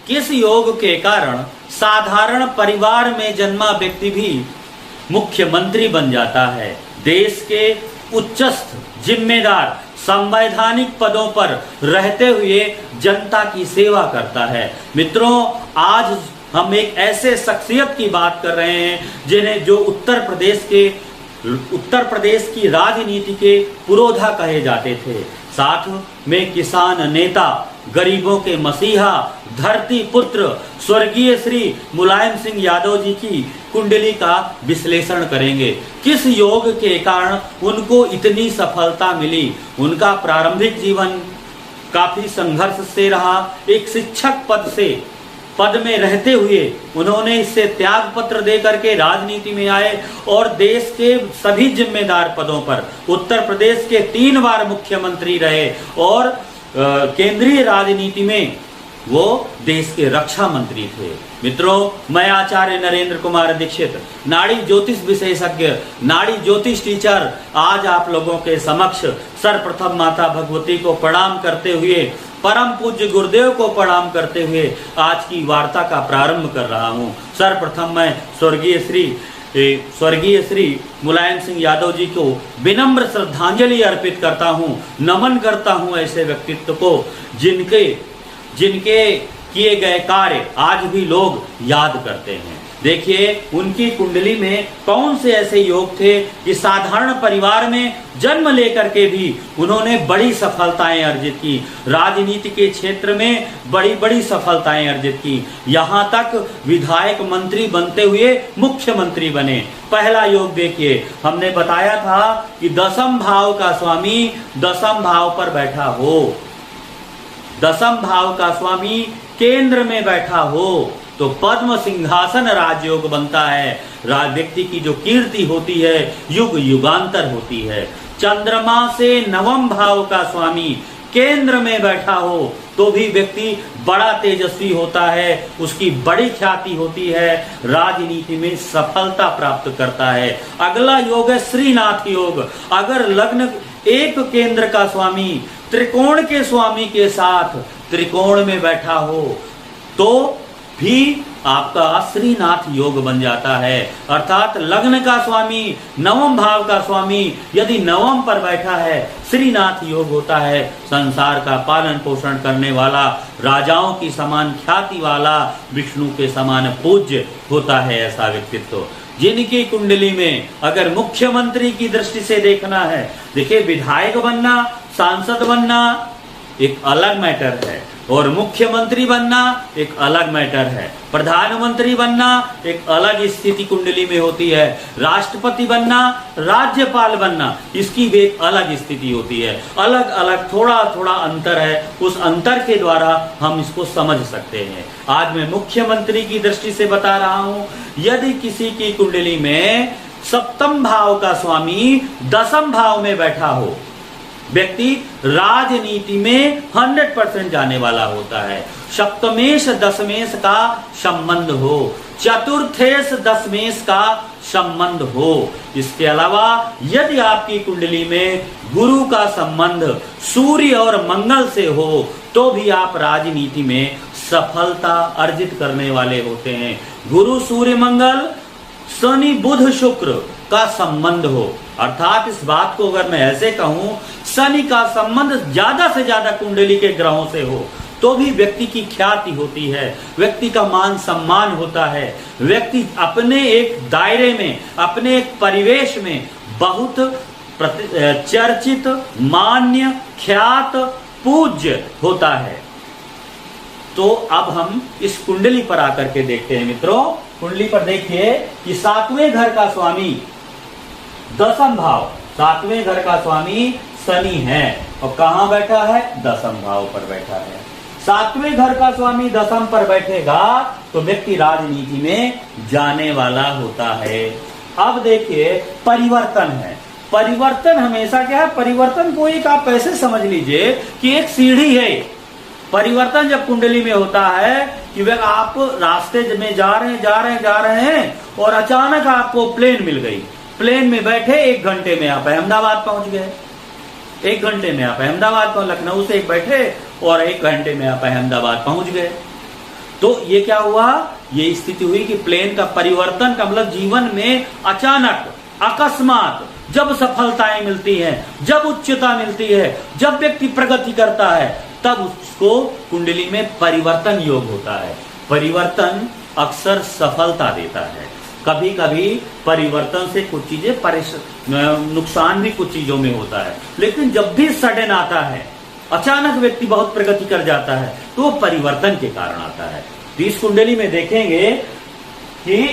किस योग के कारण साधारण परिवार में जन्मा व्यक्ति भी मुख्यमंत्री बन जाता है, देश के उच्चस्थ जिम्मेदार संवैधानिक पदों पर रहते हुए जनता की सेवा करता है। मित्रों, आज हम एक ऐसे शख्सियत की बात कर रहे हैं जिन्हें जो उत्तर प्रदेश की राजनीति के पुरोधा कहे जाते थे। साथ में किसान नेता, गरीबों के मसीहा, धरती पुत्र स्वर्गीय श्री मुलायम सिंह यादव जी की कुंडली का विश्लेषण करेंगे। किस योग के कारण उनको इतनी सफलता मिली। उनका प्रारंभिक जीवन काफी संघर्ष से रहा। एक शिक्षक पद में रहते हुए उन्होंने इससे त्याग पत्र दे करके राजनीति में आए और देश के सभी जिम्मेदार पदों पर उत्तर प्रदेश के 3 बार मुख्यमंत्री रहे और केंद्रीय राजनीति में वो देश के रक्षा मंत्री थे। मित्रों, मैं आचार्य नरेंद्र कुमार दीक्षित, नाड़ी ज्योतिष विशेषज्ञ, नाड़ी ज्योतिष टीचर, आज आप लोगों के समक्ष सर्वप्रथम माता भगवती को प्रणाम करते हुए, परम पूज्य गुरुदेव को प्रणाम करते हुए आज की वार्ता का प्रारंभ कर रहा हूँ। सर्वप्रथम मैं स्वर्गीय श्री मुलायम सिंह यादव जी को विनम्र श्रद्धांजलि अर्पित करता हूँ, नमन करता हूँ ऐसे व्यक्तित्व को जिनके किए गए कार्य आज भी लोग याद करते हैं। देखिए, उनकी कुंडली में कौन से ऐसे योग थे कि साधारण परिवार में जन्म लेकर के भी उन्होंने बड़ी सफलताएं अर्जित की, राजनीति के क्षेत्र में बड़ी बड़ी सफलताएं अर्जित की, यहाँ तक विधायक मंत्री बनते हुए मुख्यमंत्री बने। पहला योग देखिए, हमने बताया था कि दसम भाव का स्वामी दसम भाव पर बैठा हो, दसम भाव का स्वामी केंद्र में बैठा हो तो पद्म सिंहासन राजयोग बनता है। व्यक्ति की जो कीर्ति होती है युग युगांतर होती है। चंद्रमा से नवम भाव का स्वामी केंद्र में बैठा हो तो भी व्यक्ति बड़ा तेजस्वी होता है, उसकी बड़ी ख्याति होती है, राजनीति में सफलता प्राप्त करता है। अगला योग है श्रीनाथ योग। अगर लग्न एक केंद्र का स्वामी त्रिकोण के स्वामी के साथ त्रिकोण में बैठा हो तो भी आपका श्रीनाथ योग बन जाता है। अर्थात लग्न का स्वामी, नवम भाव का स्वामी यदि नवम पर बैठा है, श्रीनाथ योग होता है। संसार का पालन पोषण करने वाला, राजाओं की समान ख्याति वाला, विष्णु के समान पूज्य होता है ऐसा व्यक्तित्व। जिनकी कुंडली में अगर मुख्यमंत्री की दृष्टि से देखना है, देखिए, विधायक बनना, सांसद बनना एक अलग मैटर है और मुख्यमंत्री बनना एक अलग मैटर है। प्रधानमंत्री बनना एक अलग स्थिति कुंडली में होती है। राष्ट्रपति बनना, राज्यपाल बनना, इसकी भी एक अलग स्थिति होती है। अलग अलग थोड़ा थोड़ा अंतर है, उस अंतर के द्वारा हम इसको समझ सकते हैं। आज मैं मुख्यमंत्री की दृष्टि से बता रहा हूं। यदि किसी की कुंडली में सप्तम भाव का स्वामी दसम भाव में बैठा हो, व्यक्ति राजनीति में 100% जाने वाला होता है। सप्तमेश दशमेश का संबंध हो, चतुर्थेश दशमेश का संबंध हो। इसके अलावा यदि आपकी कुंडली में गुरु का संबंध सूर्य और मंगल से हो तो भी आप राजनीति में सफलता अर्जित करने वाले होते हैं। गुरु सूर्य मंगल, शनि बुध शुक्र का संबंध हो, अर्थात इस बात को अगर मैं ऐसे कहूं, शनि का संबंध ज्यादा से ज्यादा कुंडली के ग्रहों से हो तो भी व्यक्ति की ख्याति होती है, व्यक्ति का मान सम्मान होता है, व्यक्ति अपने एक दायरे में, अपने एक परिवेश में बहुत चर्चित, मान्य, ख्यात, पूज्य होता है। तो अब हम इस कुंडली पर आकर के देखते हैं। मित्रों, कुंडली पर देखिए कि 7वें घर का स्वामी दसम भाव, 7वें घर का स्वामी शनि है और कहां बैठा है? दसम भाव पर बैठा है। 7वें घर का स्वामी दसम पर बैठेगा तो व्यक्ति राजनीति में जाने वाला होता है। अब देखिए, परिवर्तन है। परिवर्तन हमेशा क्या है? परिवर्तन को एक आप ऐसे समझ लीजिए कि एक सीढ़ी है। परिवर्तन जब कुंडली में होता है कि वह आप रास्ते में जा रहे हैं और अचानक आपको प्लेन मिल गई। प्लेन में बैठे 1 घंटे में आप अहमदाबाद पहुंच गए। 1 घंटे में आप अहमदाबाद पहुंच, लखनऊ से एक बैठे और 1 घंटे में आप अहमदाबाद पहुंच गए। तो ये क्या हुआ, ये स्थिति हुई कि प्लेन का परिवर्तन का मतलब जीवन में अचानक अकस्मात जब सफलताएं मिलती हैं, जब उच्चता मिलती है, जब व्यक्ति प्रगति करता है, तब उसको कुंडली में परिवर्तन योग होता है। परिवर्तन अक्सर सफलता देता है। कभी कभी परिवर्तन से कुछ चीजें नुकसान भी कुछ चीजों में होता है, लेकिन जब भी सडन आता है, अचानक व्यक्ति बहुत प्रगति कर जाता है, तो वो परिवर्तन के कारण आता है। तो इस कुंडली में देखेंगे कि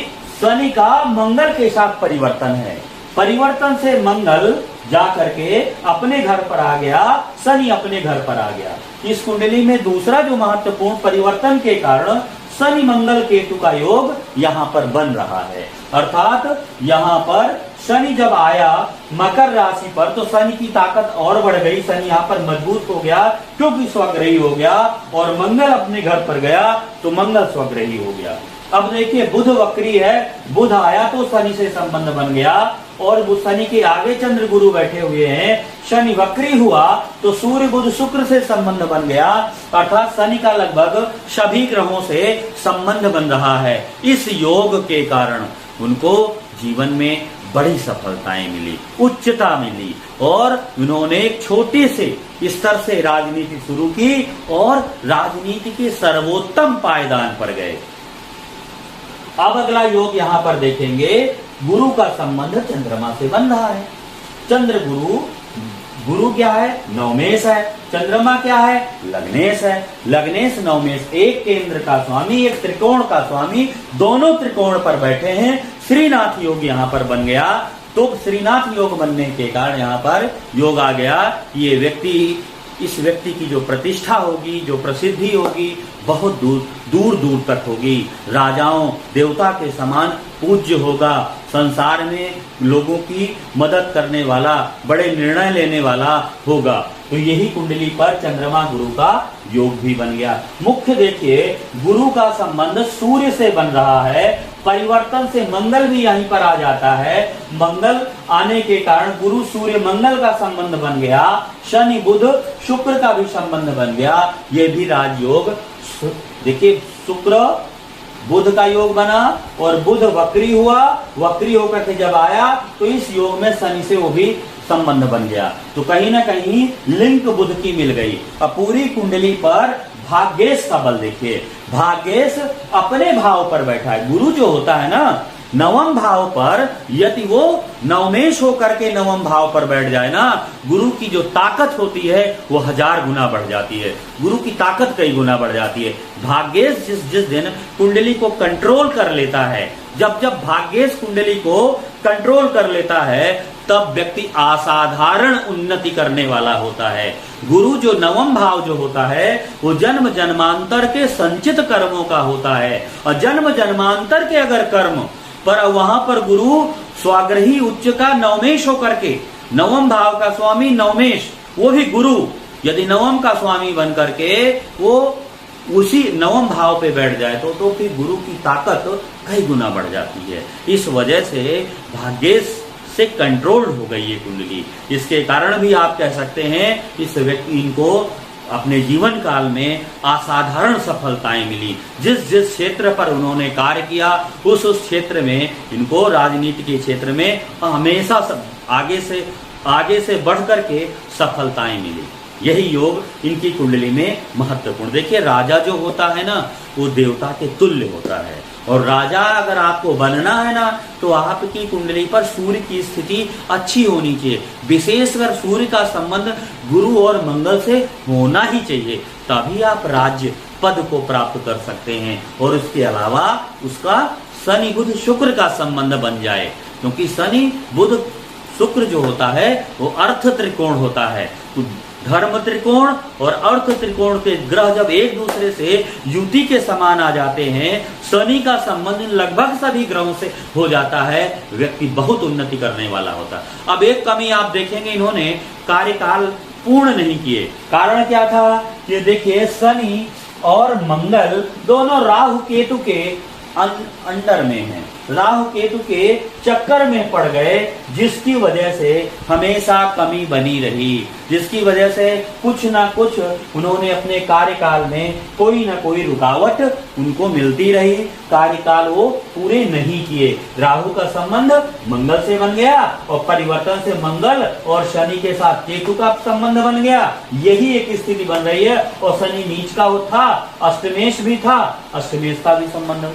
शनि का मंगल के साथ परिवर्तन है। परिवर्तन से मंगल जाकर के अपने घर पर आ गया, शनि अपने घर पर आ गया। इस कुंडली में दूसरा जो महत्वपूर्ण परिवर्तन के कारण शनि मंगल केतु का योग यहाँ पर बन रहा है। अर्थात यहाँ पर शनि जब आया मकर राशि पर, तो शनि की ताकत और बढ़ गई, शनि यहाँ पर मजबूत हो गया क्योंकि स्वग्रही हो गया, और मंगल अपने घर पर गया तो मंगल स्वग्रही हो गया। अब देखिए बुध वक्री है, बुध आया तो शनि से संबंध बन गया, और शनि के आगे चंद्र गुरु बैठे हुए हैं। शनि वक्री हुआ तो सूर्य बुध शुक्र से संबंध बन गया, अर्थात शनि का लगभग सभी ग्रहों से संबंध बन रहा है। इस योग के कारण उनको जीवन में बड़ी सफलताएं मिली, उच्चता मिली, और उन्होंने एक छोटे से स्तर से राजनीति शुरू की और राजनीति के सर्वोत्तम पायदान पर गए। अब अगला योग यहाँ पर देखेंगे, गुरु का संबंध चंद्रमा से बन रहा है। चंद्र गुरु, गुरु क्या है, नवमेश है, चंद्रमा क्या है, लग्नेश है। लग्नेश नवमेश, एक केंद्र का स्वामी, एक त्रिकोण का स्वामी, दोनों त्रिकोण पर बैठे हैं। श्रीनाथ योग यहाँ पर बन गया। तो श्रीनाथ योग बनने के कारण यहाँ पर योग आ गया। ये व्यक्ति, इस व्यक्ति की जो प्रतिष्ठा होगी, जो प्रसिद्धि होगी, बहुत दूर दूर दूर तक होगी। राजाओं देवता के समान पूज्य होगा, संसार में लोगों की मदद करने वाला, बड़े निर्णय लेने वाला होगा। तो यही कुंडली पर चंद्रमा गुरु का योग भी बन गया। मुख्य देखिए, गुरु का संबंध सूर्य से बन रहा है, परिवर्तन से मंगल भी यहीं पर आ जाता है। मंगल आने के कारण गुरु सूर्य मंगल का संबंध बन गया, शनि बुध शुक्र का भी संबंध बन गया। ये भी राजयोग। देखिए शुक्र बुध का योग बना और बुध वक्री हुआ, वक्री होकर के जब आया तो इस योग में शनि से वो भी संबंध बन गया। तो कहीं ना कहीं लिंक बुध की मिल गई। अब पूरी कुंडली पर भाग्येश का बल देखिए, भाग्येश अपने भाव पर बैठा है। गुरु जो होता है ना, नवम भाव पर यदि वो नवमेश होकर के नवम भाव पर बैठ जाए ना, गुरु की जो ताकत होती है वो 1000 गुना बढ़ जाती है, गुरु की ताकत कई गुना बढ़ जाती है। भाग्येश जिस दिन कुंडली को कंट्रोल कर लेता है, जब भाग्येश कुंडली को कंट्रोल कर लेता है, तब व्यक्ति असाधारण उन्नति करने वाला होता है। गुरु जो नवम भाव जो होता है वो जन्म जन्मांतर के संचित कर्मों का होता है, और जन्म जन्मांतर के अगर कर्म पर वहां पर गुरु स्वाग्रही उच्च का नवमेश होकर के, नवम भाव का स्वामी नवमेश, वो भी गुरु यदि नवम का स्वामी बन करके वो उसी नवम भाव पे बैठ जाए तो फिर गुरु की ताकत कई गुना बढ़ जाती है। इस वजह से भाग्येश से कंट्रोल हो गई ये कुंडली। इसके कारण भी आप कह सकते हैं इस व्यक्ति इनको अपने जीवन काल में असाधारण सफलताएं मिली। जिस जिस क्षेत्र पर उन्होंने कार्य किया उस क्षेत्र में इनको, राजनीति के क्षेत्र में हमेशा आगे से बढ़ करके सफलताएं मिली। यही योग इनकी कुंडली में महत्वपूर्ण। देखिए राजा जो होता है ना, वो देवता के तुल्य होता है, और राजा अगर आपको बनना है ना, तो आपकी कुंडली पर सूर्य की स्थिति अच्छी होनी चाहिए। विशेषकर सूर्य का संबंध गुरु और मंगल से होना ही चाहिए, तभी आप राज्य पद को प्राप्त कर सकते हैं। और इसके अलावा उसका शनि बुध शुक्र का संबंध बन जाए, क्योंकि शनि बुध शुक्र जो होता है वो अर्थ त्रिकोण होता है। तो धर्म त्रिकोण और अर्थ त्रिकोण के ग्रह जब एक दूसरे से युति के समान आ जाते हैं, शनि का संबंध लगभग सभी ग्रहों से हो जाता है, व्यक्ति बहुत उन्नति करने वाला होता है। अब एक कमी आप देखेंगे, इन्होंने कार्यकाल पूर्ण नहीं किए। कारण क्या था? ये देखिए शनि और मंगल दोनों राहु केतु के अंडर में हैं, राहु केतु के चक्कर में पड़ गए, जिसकी वजह से हमेशा कमी बनी रही, जिसकी वजह से कुछ ना कुछ उन्होंने अपने कार्यकाल में कोई ना कोई रुकावट उनको मिलती रही, कार्यकाल वो पूरे नहीं किए। राहु का संबंध मंगल से बन गया और परिवर्तन से मंगल और शनि के साथ केतु का संबंध बन गया, यही एक स्थिति बन रही है। और शनि नीच का वो था, अष्टमेश भी था, अष्टमेश का भी संबंध,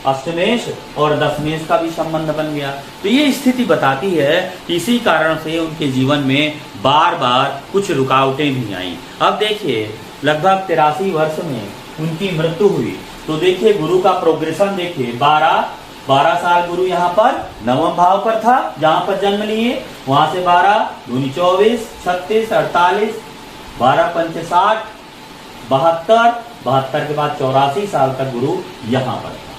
अष्टमेश और दशमेश का भी संबंध बन गया। तो ये स्थिति बताती है कि इसी कारण से उनके जीवन में बार बार कुछ रुकावटें भी आई। अब देखिए लगभग 83 वर्ष में उनकी मृत्यु हुई। तो देखिए गुरु का प्रोग्रेशन देखिए, 12 साल गुरु यहाँ पर नवम भाव पर था, जहां पर जन्म लिए, वहां से 12 दूनी 24, 36, 48, 12 पंच 60, 72 के बाद 84 साल तक गुरु यहाँ पर था।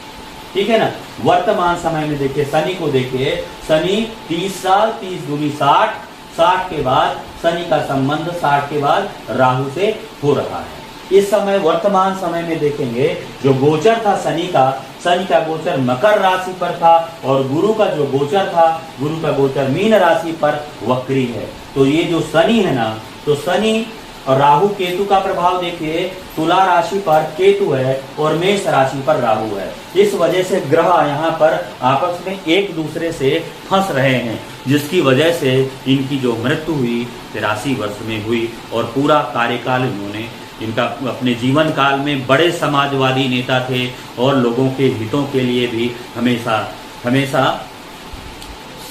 ठीक है ना। वर्तमान समय में देखिए शनि को देखिए, शनि 30 साल, 30 दूनी 60, 60 के बाद शनि का संबंध 60 के बाद राहु से हो रहा है। इस समय वर्तमान समय में देखेंगे जो गोचर था शनि का गोचर मकर राशि पर था और गुरु का जो गोचर था, गुरु का गोचर मीन राशि पर वक्री है। तो ये जो शनि है ना, तो शनि और राहु केतु का प्रभाव देखिए, तुला राशि पर केतु है और मेष राशि पर राहु है। इस वजह से ग्रह यहाँ पर आपस में एक दूसरे से फंस रहे हैं, जिसकी वजह से इनकी जो मृत्यु हुई 83 वर्ष में हुई। और पूरा कार्यकाल इन्होंने, इनका अपने जीवन काल में बड़े समाजवादी नेता थे और लोगों के हितों के लिए भी हमेशा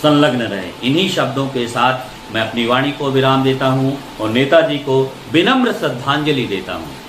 संलग्न रहे। इन्हीं शब्दों के साथ मैं अपनी वाणी को विराम देता हूं और नेताजी को विनम्र श्रद्धांजलि देता हूं।